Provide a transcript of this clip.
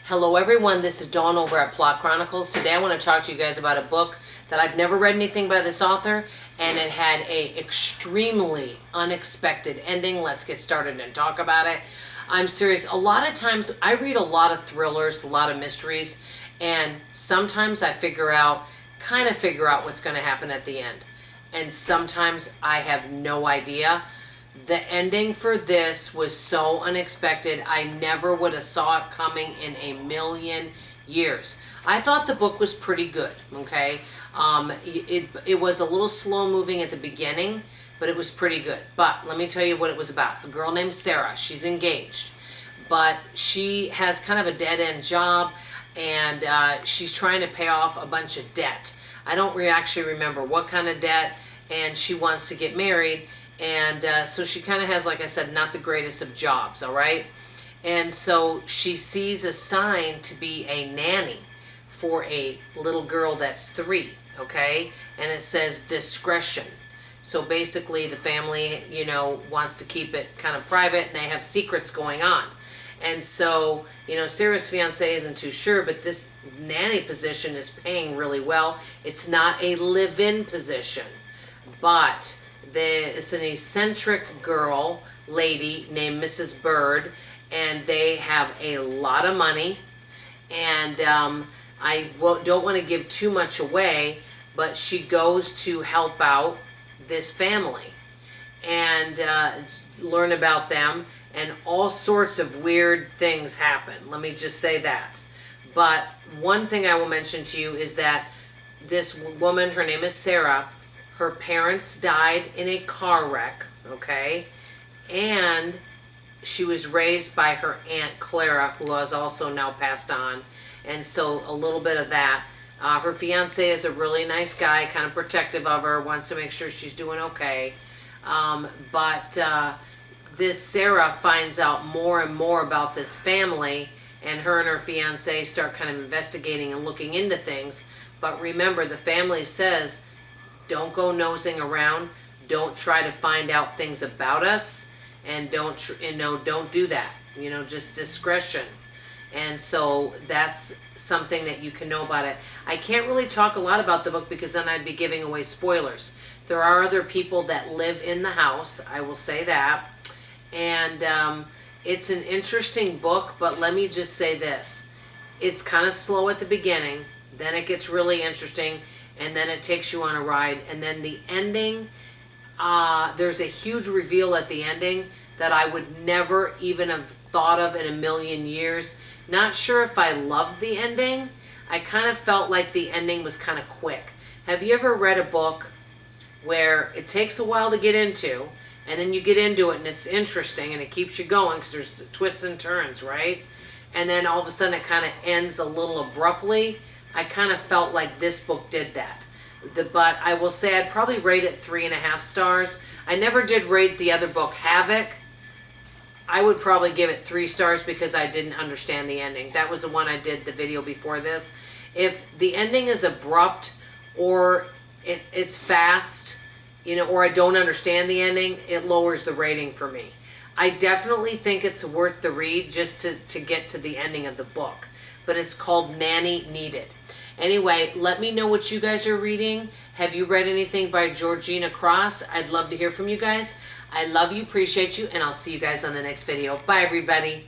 Hello everyone, this is Dawn over at Plot Chronicles. Today I want to talk to you guys about a book that I've never read anything by this author, and it had a extremely unexpected ending. Let's get started and talk about it. I'm serious. A lot of times I read a lot of thrillers, a lot of mysteries, and sometimes I kind of figure out what's going to happen at the end. And sometimes I have no idea. The ending for this was so unexpected. I never would have saw it coming in a million years. I thought the book was pretty good, okay? It was a little slow moving at the beginning, but it was pretty good. But let me tell you what it was about. A girl named Sarah, she's engaged, but she has kind of a dead-end job, and she's trying to pay off a bunch of debt. I don't actually remember what kind of debt, and she wants to get married. And so she kind of has, like I said, not the greatest of jobs, all right? And so she sees a sign to be a nanny for a little girl that's 3, okay? And it says discretion. So basically the family, wants to keep it kind of private, and they have secrets going on. And so, Sarah's fiance isn't too sure, but this nanny position is paying really well. It's not a live-in position, but it's an eccentric lady named Mrs. Bird, and they have a lot of money. And I don't want to give too much away, but she goes to help out this family and learn about them, and all sorts of weird things happen. Let me just say that. But one thing I will mention to you is that this woman, her name is Sarah, her parents died in a car wreck, okay? And she was raised by her Aunt Clara, who has also now passed on. And so a little bit of that. Her fiance is a really nice guy, kind of protective of her, wants to make sure she's doing okay. But this Sarah finds out more and more about this family, and her fiance start kind of investigating and looking into things. But remember, the family says, don't go nosing around. Don't try to find out things about us, and don't do that. Just discretion. And so that's something that you can know about it. I can't really talk a lot about the book because then I'd be giving away spoilers. There are other people that live in the house, I will say that. And it's an interesting book, but let me just say this. It's kind of slow at the beginning, then it gets really interesting, and then it takes you on a ride. And then the ending, there's a huge reveal at the ending that I would never even have thought of in a million years. Not sure if I loved the ending. I kind of felt like the ending was kind of quick. Have you ever read a book where it takes a while to get into, and then you get into it and it's interesting and it keeps you going because there's twists and turns, right? And then all of a sudden it kind of ends a little abruptly. I kind of felt like this book did that. But I will say I'd probably rate it 3.5 stars. I never did rate the other book, Havoc. I would probably give it 3 stars because I didn't understand the ending. That was the one I did the video before this. If the ending is abrupt, or it's fast, or I don't understand the ending, it lowers the rating for me. I definitely think it's worth the read just to get to the ending of the book. But it's called Nanny Needed. Anyway, let me know what you guys are reading. Have you read anything by Georgina Cross? I'd love to hear from you guys. I love you, appreciate you, and I'll see you guys on the next video. Bye, everybody.